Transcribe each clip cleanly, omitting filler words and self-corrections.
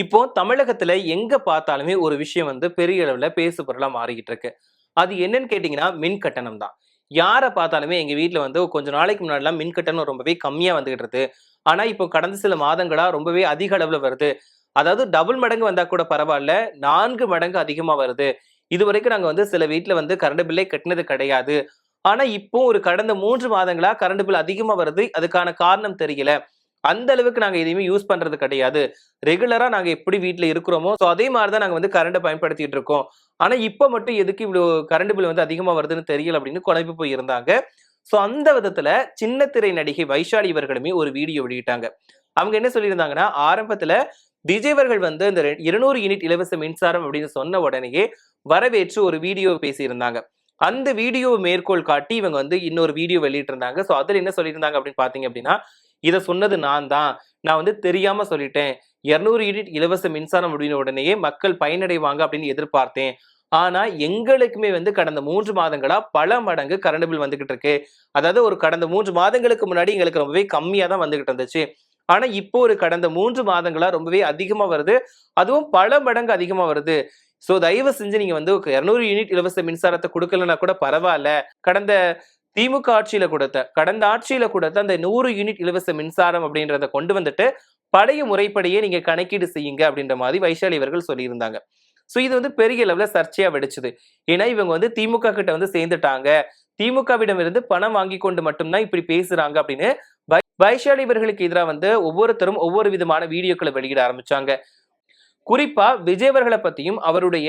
இப்போ தமிழகத்துல எங்க பார்த்தாலுமே ஒரு விஷயம் பெரிய அளவுல பேசு பொருளா மாறிக்கிட்டு இருக்கு. அது என்னன்னு கேட்டீங்கன்னா, மின் கட்டணம் தான். யார பார்த்தாலுமே எங்க வீட்ல கொஞ்ச நாளைக்கு முன்னாடிலாம் மின் கட்டணம் ரொம்பவே கம்மியா வந்துகிட்டு இருந்தது. ஆனா, இப்போ கடந்த சில மாதங்களா ரொம்பவே அதிக அளவுல வருது. அதாவது டபுள் மடங்கு வந்தா கூட பரவால்ல. 4 மடங்கு அதிகமா வருது. இதுவரைக்கும் நாங்க சில வீட்ல கரண்ட் பில்லே கட்டுனது கிடையாது. ஆனா, இப்போ ஒரு கடந்த 3 மாதங்களா கரண்ட் பில் அதிகமா வருது. அதுக்கான காரணம் தெரியல. அந்த அளவுக்கு நாங்க எதையுமே யூஸ் பண்றது கிடையாது. ரெகுலரா நாங்க எப்படி வீட்ல இருக்கிறோமோ, சோ அதே மாரி தான் நாங்க கரண்ட்ட பயன்படுத்திட்டு இருக்கோம். ஆனா இப்ப மட்டும் எதுக்கு இவ்ளோ கரண்ட் பில் அதிகமா வருதுன்னு தெரியல அப்படின்னு குழம்பி போய் இருந்தாங்க. சோ அந்த விதத்துல சின்ன திரை நடிகை வைஷாலி இவர்களுமே ஒரு வீடியோ வெளியிட்டாங்க. அவங்க என்ன சொல்லியிருந்தாங்கன்னா, ஆரம்பத்துல விஜய் அவர்கள் இந்த 200 யூனிட் இலவச மின்சாரம் அப்படின்னு சொன்ன உடனேயே வரவேற்று ஒரு வீடியோ பேசியிருந்தாங்க. அந்த வீடியோவ மேற்கோள் காட்டி இவங்க இன்னொரு வீடியோ வெளியிட்டிருந்தாங்க. சோ அதுல என்ன சொல்லியிருந்தாங்க அப்படின்னு பார்த்தீங்க அப்படின்னா, இத சொன்னது நான் தான். நான் தெரியாம சொல்லிட்டேன். 200 யூனிட் இலவச மின்சாரம் அப்படின்ன உடனேயே மக்கள் பயனடைவாங்க அப்படின்னு எதிர்பார்த்தேன். ஆனா எங்களுக்குமே கடந்த 3 மாதங்களா பல மடங்கு கரண்ட் பில் வந்துகிட்டு இருக்கு. அதாவது ஒரு கடந்த 3 மாதங்களுக்கு முன்னாடி எங்களுக்கு ரொம்பவே கம்மியா தான் வந்துகிட்டு இருந்துச்சு. ஆனா இப்போ ஒரு கடந்த 3 மாதங்களா ரொம்பவே அதிகமா வருது. அதுவும் பல மடங்கு அதிகமா வருது. சோ தயவு செஞ்சு நீங்க 200 யூனிட் இலவச மின்சாரத்த குடுக்கலன்னா கூட பரவால்ல. கடந்த திமுக ஆட்சியில கடந்த ஆட்சியில கொடுத்த அந்த 100 யூனிட் இலவச மின்சாரம் அப்படின்றத கொண்டு வந்துட்டு பழைய முறைப்படியே நீங்க கணக்கீடு செய்யுங்க அப்படின்ற மாதிரி வைஷாலி அவர்கள் சொல்லியிருந்தாங்க. சோ இது பெரிய லெவல்ல சர்ச்சையா வெடிச்சது. ஏன்னா இவங்க திமுக கிட்ட சேர்ந்துட்டாங்க. திமுகவிடம் இருந்து பணம் வாங்கி கொண்டு மட்டும்தான் இப்படி பேசுறாங்க அப்படின்னு வைஷாலி இவர்களுக்கு எதிராக ஒவ்வொருத்தரும் ஒவ்வொரு விதமான வீடியோக்களை வெளியிட ஆரம்பிச்சாங்க. குறிப்பா விஜய் அவர்களை பத்தியும் அவருடைய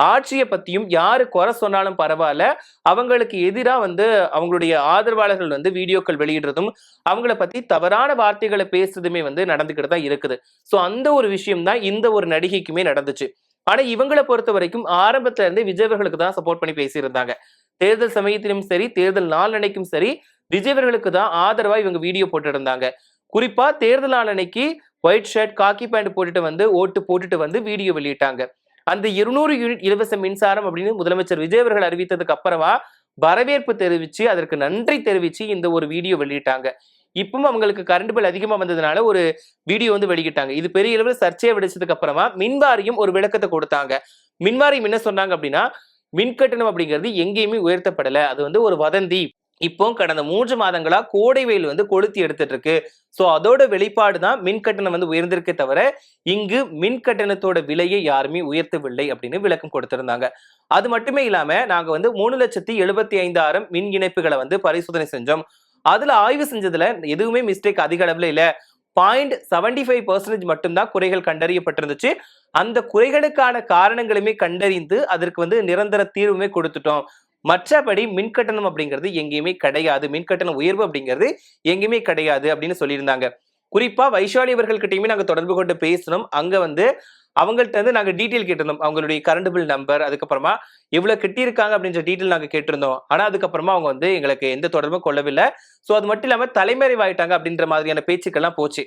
ஆட்சியை பத்தியும் யாரு குறை சொன்னாலும் பரவாயில்ல, அவங்களுக்கு எதிரா அவங்களுடைய ஆதரவாளர்கள் வீடியோக்கள் வெளியிடுறதும் அவங்கள பத்தி தவறான வார்த்தைகளை பேசுறதுமே நடந்துகிட்டு தான் இருக்குது. சோ அந்த ஒரு விஷயம் தான் இந்த ஒரு நடிகைக்குமே நடந்துச்சு. ஆனா இவங்களை பொறுத்த வரைக்கும் ஆரம்பத்துல இருந்து விஜய் அவர்களுக்கு தான் சப்போர்ட் பண்ணி பேசியிருந்தாங்க. தேர்தல் சமயத்திலும் சரி, தேர்தல் நாள் அன்னைக்கும் சரி, விஜய் அவர்களுக்கு தான் ஆதரவா இவங்க வீடியோ போட்டு இருந்தாங்க. குறிப்பா தேர்தல் நாள் அன்னைக்கு ஒயிட் ஷர்ட் காக்கி பேண்ட் போட்டுட்டு ஓட்டு போட்டுட்டு வீடியோ வெளியிட்டாங்க. அந்த 200 யூனிட் இலவச மின்சாரம் அப்படின்னு முதலமைச்சர் விஜய் அவர்கள் அறிவித்ததுக்கு அப்புறமா வரவேற்பு தெரிவிச்சு அதற்கு நன்றி தெரிவிச்சு இந்த ஒரு வீடியோ வெளியிட்டாங்க. இப்பவும் அவங்களுக்கு கரண்ட் பில் அதிகமா வந்ததுனால ஒரு வீடியோ வெளியிட்டாங்க. இது பெரிய அளவில் சர்ச்சையை வெடிச்சதுக்கு அப்புறமா மின்வாரியம் ஒரு விளக்கத்தை கொடுத்தாங்க. மின்வாரியம் என்ன சொன்னாங்க அப்படின்னா, மின் கட்டணம் அப்படிங்கிறது எங்கேயுமே உயர்த்தப்படல. அது ஒரு வதந்தி. இப்போ கடந்த 3 மாதங்களா கோடை வெயில் கொளுத்தி எடுத்துட்டு இருக்கு. சோ அதோட வெளிப்பாடு தான் மின் கட்டணம் உயர்ந்திருக்கே தவிர இங்கு மின் கட்டணத்தோட விலையை யாருமே உயர்த்தவில்லை அப்படின்னு விளக்கம் கொடுத்திருந்தாங்க. அது மட்டுமே இல்லாம நாங்க 3,75,000 மின் இணைப்புகளை பரிசோதனை செஞ்சோம். அதுல ஆய்வு செஞ்சதுல எதுவுமே மிஸ்டேக் அதிக அளவுல இல்ல. 0.75% மட்டும்தான் குறைகள் கண்டறியப்பட்டிருந்துச்சு. அந்த குறைகளுக்கான காரணங்களுமே கண்டறிந்து அதற்கு நிரந்தர தீர்வுமே கொடுத்துட்டோம். மற்றபடி மின்கட்டணம் அப்படிங்கிறது எங்கேயுமே கிடையாது. மின்கட்டண உயர்வு அப்படிங்கிறது எங்கேயுமே கிடையாது அப்படின்னு சொல்லியிருந்தாங்க. குறிப்பா வைஷாலி அவர்கள்கிட்டயுமே நாங்க தொடர்பு கொண்டு பேசணும். அங்க அவங்கள்ட்ட நாங்க டீட்டெயில் கேட்டிருந்தோம். அவங்களுடைய கரண்ட் பில் நம்பர், அதுக்கப்புறமா எவ்வளவு கட்டியிருக்காங்க அப்படின்ற டீட்டெயில் நாங்க கேட்டிருந்தோம். ஆனா அதுக்கப்புறமா அவங்க எங்களுக்கு எந்த தொடர்பும் கொள்ளவில்லை. சோ அது மட்டும் இல்லாம தலைமறைவாயிட்டாங்க அப்படின்ற மாதிரியான பேச்சுக்கள்லாம் போச்சு.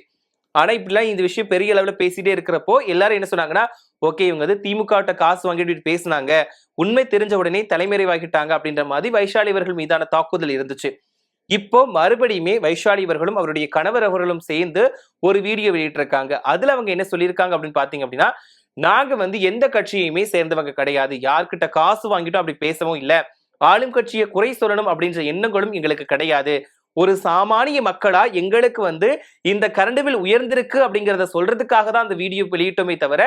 ஆனா இப்படிலாம் இந்த விஷயம் பெரிய அளவுல பேசிட்டே இருக்கிறப்போ எல்லாரும் என்ன சொன்னாங்கன்னா, ஓகே இவங்க திமுக காசு வாங்கிட்டு பேசினாங்க, உண்மை தெரிஞ்ச உடனே தலைமறைவாகிட்டாங்க அப்படின்ற மாதிரி வைஷாலி அவர்கள் மீதான தாக்குதல் இருந்துச்சு. இப்போ மறுபடியுமே வைஷாலி அவர்களும் அவருடைய கணவர் அவர்களும் சேர்ந்து ஒரு வீடியோ வெளியிட்டிருக்காங்க. அதுல அவங்க என்ன சொல்லியிருக்காங்க அப்படின்னு பாத்தீங்க அப்படின்னா, நாங்க எந்த கட்சியுமே சேர்ந்தவங்க கிடையாது. யார்கிட்ட காசு வாங்கிட்டோம் அப்படி பேசவும் இல்ல. ஆளும் கட்சியை குறை சொல்லணும் அப்படின்ற எண்ணங்களும் எங்களுக்கு கிடையாது. ஒரு சாமானிய மக்களா எங்களுக்கு இந்த கரண்ட் பில் உயர்ந்திருக்கு அப்படிங்கறத சொல்றதுக்காக தான் அந்த வீடியோ வெளியிட்டோமே தவிர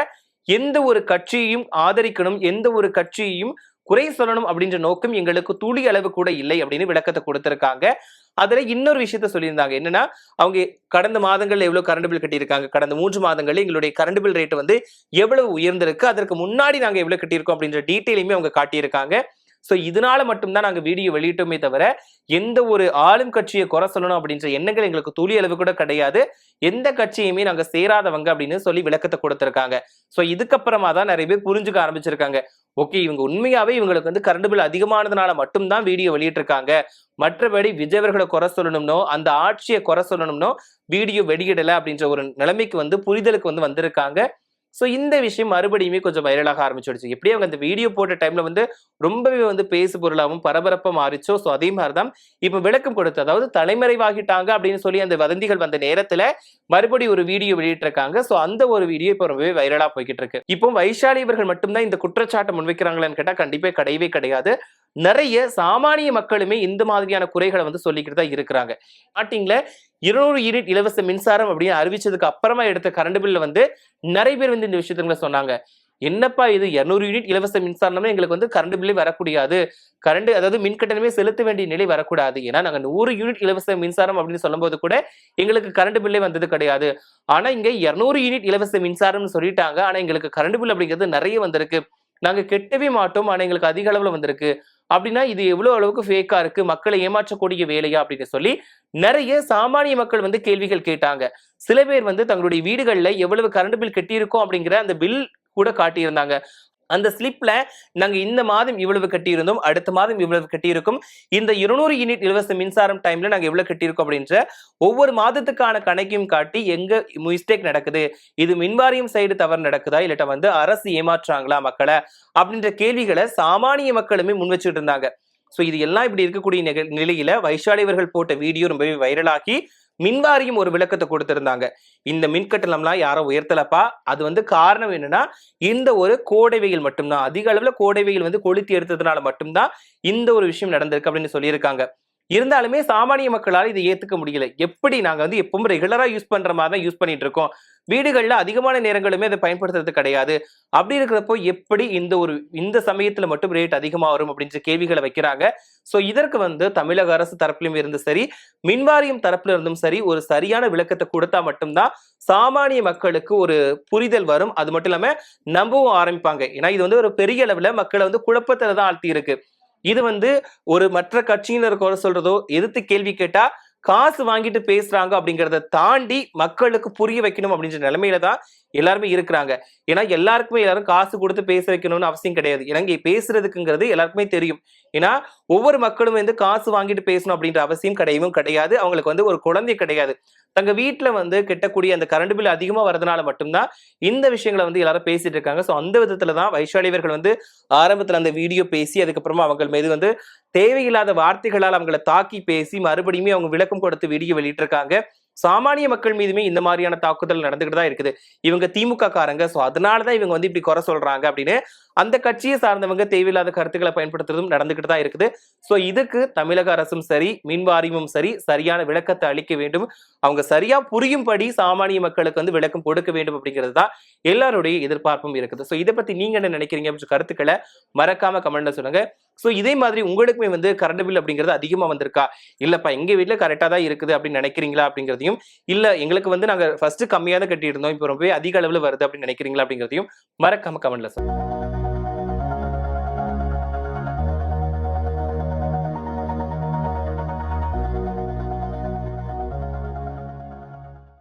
எந்த ஒரு கட்சியையும் ஆதரிக்கணும், எந்த ஒரு கட்சியையும் குறை சொல்லணும் அப்படின்ற நோக்கம் எங்களுக்கு துளி அளவு கூட இல்லை அப்படின்னு விளக்கத்தை கொடுத்திருக்காங்க. அதுல இன்னொரு விஷயத்த சொல்லியிருந்தாங்க. என்னன்னா, அவங்க கடந்த மாதங்கள்ல எவ்வளவு கரண்ட் பில் கட்டியிருக்காங்க, கடந்த 3 மாதங்கள்ல எங்களுடைய கரண்ட் பில் ரேட் எவ்வளவு உயர்ந்திருக்கு, அதற்கு முன்னாடி நாங்க எவ்வளவு கட்டியிருக்கோம் அப்படின்ற டீட்டெயிலுமே அவங்க காட்டியிருக்காங்க. சோ இதனால மட்டும்தான் நாங்க வீடியோ வெளியிட்டோமே தவிர எந்த ஒரு ஆளும் கட்சியை குறை சொல்லணும் அப்படின்ற எண்ணங்கள் எங்களுக்கு துளி அளவு கூட கிடையாது. எந்த கட்சியுமே நாங்க சேராதவங்க அப்படின்னு சொல்லி விளக்கத்தை கொடுத்திருக்காங்க. சோ இதுக்கப்புறமா தான் நிறைய பேர் புரிஞ்சுக்க ஆரம்பிச்சிருக்காங்க. ஓகே இவங்க உண்மையாவே இவங்களுக்கு கரண்ட் பில் அதிகமானதுனால மட்டும்தான் வீடியோ வெளியிட்டிருக்காங்க. மற்றபடி விஜய் அவர்களை குறை சொல்லணும்னோ அந்த ஆட்சியை குறை சொல்லணும்னோ வீடியோ வெளியிடல அப்படின்ற ஒரு நிலைமைக்கு புரிதலுக்கு வந்திருக்காங்க. ஸோ இந்த விஷயம் மறுபடியுமே கொஞ்சம் வைரலாக ஆரம்பிச்சிடுச்சு. எப்படி அவங்க அந்த வீடியோ போட்ட டைம்ல வந்து ரொம்பவே வந்து பேசு பொருளாகவும் பரபரப்பா மாறிச்சோ, ஸோ அதே மாதிரிதான் இப்ப விளக்கம் கொடுத்து, அதாவது தலைமறைவாகிட்டாங்க அப்படின்னு சொல்லி அந்த வதந்திகள் வந்த நேரத்துல மறுபடியும் ஒரு வீடியோ வெளியிட்டிருக்காங்க. ஸோ அந்த ஒரு வீடியோ இப்ப ரொம்பவே வைரலா போய்கிட்டு இருக்கு. இப்போ வைஷாலி இவர்கள் மட்டும்தான் இந்த குற்றச்சாட்டை முன்வைக்கிறாங்களான்னு கேட்டா கண்டிப்பா கிடையவே கிடையாது. நிறைய சாமானிய மக்களுமே இந்த மாதிரியான குறைகளை வந்து சொல்லிக்கிட்டு தான் இருக்கிறாங்க. ஸ்டார்டிங்ல 200 யூனிட் இலவச மின்சாரம் அப்படின்னு அறிவிச்சதுக்கு அப்புறமா எடுத்த கரண்ட் பில்ல வந்து நிறைய பேர் வந்து இந்த விஷயத்துல சொன்னாங்க. என்னப்பா இது 200 யூனிட் இலவச மின்சாரம்னா எங்களுக்கு வந்து கரண்ட் பில்லே வரக்கூடாது, கரண்ட் அதாவது மின் கட்டணமே செலுத்த வேண்டிய நிலை வரக்கூடாது. ஏன்னா நாங்க 100 யூனிட் இலவச மின்சாரம் அப்படின்னு சொல்லும்போது கூட எங்களுக்கு கரண்ட் பில்லே வந்தது கிடையாது. ஆனா இங்க 200 யூனிட் இலவச மின்சாரம்னு சொல்லிட்டாங்க. ஆனா எங்களுக்கு கரண்ட் பில் அப்படிங்கிறது நிறைய வந்திருக்கு. நாங்க கெட்டவே மாட்டோம், ஆனா எங்களுக்கு அதிக அளவுல வந்திருக்கு. அப்படின்னா இது எவ்வளவு அளவுக்கு ஃபேக்கா இருக்கு, மக்களை ஏமாற்றக்கூடிய வேலையா அப்படின்னு சொல்லி நிறைய சாமானிய மக்கள் வந்து கேள்விகள் கேட்டாங்க. சில பேர் வந்து தங்களுடைய வீடுகள்ல எவ்வளவு கரண்ட் பில் கட்டியிருக்கோம் அப்படிங்கிற அந்த பில் கூட காட்டியிருந்தாங்க. அந்த ஸ்லிப்ல நாங்க இந்த மாதம் இவ்வளவு கட்டியிருந்தோம், அடுத்த மாதம் இவ்வளவு கட்டியிருக்கும், இந்த 200 யூனிட் இலவச மின்சாரம் டைம்ல நாங்க எவ்வளவு கட்டியிருக்கோம் அப்படின்ற ஒவ்வொரு மாதத்துக்கான கணக்கையும் காட்டி எங்க மிஸ்டேக் நடக்குது, இது மின்வாரியம் சைடு தவறு நடக்குதா, இல்லாட்ட வந்து அரசு ஏமாற்றுறாங்களா மக்களை அப்படின்ற கேள்விகளை சாமானிய மக்களுமே முன் வச்சுட்டு இருந்தாங்க. சோ இது எல்லாம் இப்படி இருக்கக்கூடிய நிலையில வைஷாலி அவர்கள் போட்ட வீடியோ ரொம்பவே வைரலாகி மின்வாரியம் ஒரு விளக்கத்தை கொடுத்திருந்தாங்க. இந்த மின் கட்டணம்லாம் யாரும் உயர்த்தலப்பா, அது வந்து காரணம் என்னன்னா இந்த ஒரு கோடை வெயில் மட்டும்தான், அதிக அளவுல கோடை வெயில் வந்து கொளுத்தி எடுத்ததுனால மட்டும்தான் இந்த ஒரு விஷயம் நடந்திருக்கு அப்படின்னு சொல்லியிருக்காங்க. இருந்தாலுமே சாமானிய மக்களால் இதை ஏத்துக்க முடியல. எப்படி நாங்க வந்து எப்பவும் ரெகுலரா யூஸ் பண்ற மாதிரி தான் யூஸ் பண்ணிட்டு இருக்கோம், வீடுகள்ல அதிகமான நேரங்களுமே அதை பயன்படுத்துறது கிடையாது, அப்படி இருக்கிறப்போ எப்படி இந்த சமயத்துல மட்டும் ரேட் அதிகமா வரும் அப்படின்ற கேள்விகளை வைக்கிறாங்க. சோ இதற்கு வந்து தமிழக அரசு தரப்பிலும் இருந்து சரி, மின்வாரியம் தரப்புல இருந்தும் சரி ஒரு சரியான விளக்கத்தை கொடுத்தா மட்டும்தான் சாமானிய மக்களுக்கு ஒரு புரிதல் வரும். அது மட்டும் இல்லாம நம்பவும் ஆரம்பிப்பாங்க. ஏன்னா இது வந்து ஒரு பெரிய அளவுல மக்களை வந்து குழப்பத்துல தான் ஆழ்த்தி இருக்கு. இது வந்து ஒரு மற்ற கட்சியினர் குறை சொல்றதோ, எதிர்த்து கேள்வி கேட்டா காசு வாங்கிட்டு பேசுறாங்க அப்படிங்கறத தாண்டி மக்களுக்கு புரிய வைக்கணும் அப்படின்ற நிலைமையில தான் எல்லாருமே இருக்கிறாங்க. ஏன்னா எல்லாருக்குமே எல்லாரும் காசு கொடுத்து பேச வைக்கணும்னு அவசியம் கிடையாது. ஏன்னா இங்க பேசுறதுக்குங்கிறது எல்லாருக்குமே தெரியும். ஏன்னா ஒவ்வொரு மக்களும் வந்து காசு வாங்கிட்டு பேசணும் அப்படின்ற அவசியம் கிடையாது. அவங்களுக்கு வந்து ஒரு குழந்தை கிடையாது. தங்க வீட்டுல வந்து கெட்டக்கூடிய அந்த கரண்ட் பில் அதிகமா வரதுனால மட்டும்தான் இந்த விஷயங்களை வந்து எல்லாரும் பேசிட்டு இருக்காங்க. சோ அந்த விதத்துலதான் வைஷாலி அவர்கள் வந்து ஆரம்பத்துல அந்த வீடியோ பேசி அதுக்கப்புறமா அவங்க மீது வந்து தேவையில்லாத வார்த்தைகளால் அவங்களை தாக்கி பேசி மறுபடியுமே அவங்க விளக்கம் கொடுத்து வீடியோ வெளியிட்டிருக்காங்க. சாமானிய மக்கள் மீதுமே இந்த மாதிரியான தாக்குதல் நடந்துகிட்டு தான் இருக்குது. இவங்க திமுக காரங்க, சோ அதனாலதான் இவங்க வந்து இப்படி குறை சொல்றாங்க அப்படின்னு அந்த கட்சியை சார்ந்தவங்க தேவையில்லாத கருத்துக்களை பயன்படுத்துறதும் நடந்துகிட்டு தான் இருக்குது. சோ இதுக்கு தமிழக அரசும் சரி, மின் வாரியமும் சரி சரியான விளக்கத்தை அளிக்க வேண்டும். அவங்க சரியா புரியும்படி சாமானிய மக்களுக்கு வந்து விளக்கம் கொடுக்க வேண்டும் அப்படிங்கிறது தான் எல்லாருடைய எதிர்பார்ப்பும் இருக்குது. சோ இதை பத்தி நீங்க என்ன நினைக்கிறீங்க அப்படின்ற கருத்துக்களை மறக்காம கமெண்ட்ல சொல்லுங்க. சோ இதே மாதிரி உங்களுக்குமே வந்து கரண்ட் பில் அப்படிங்கிறது அதிகமா வந்திருக்கா, இல்லப்பா எங்க வீட்டுல கரெக்டா தான் இருக்குது அப்படின்னு நினைக்கிறீங்களா அப்படிங்கிறதையும், இல்ல எங்களுக்கு வந்து நாங்க ஃபர்ஸ்ட் கம்மியா தான் கட்டி இருந்தோம், இப்போ ரொம்பவே அதிக அளவுல வருது அப்படின்னு நினைக்கிறீங்களா அப்படிங்கிறதையும் மறக்காம கமெண்ட்ல சொல்லுங்க.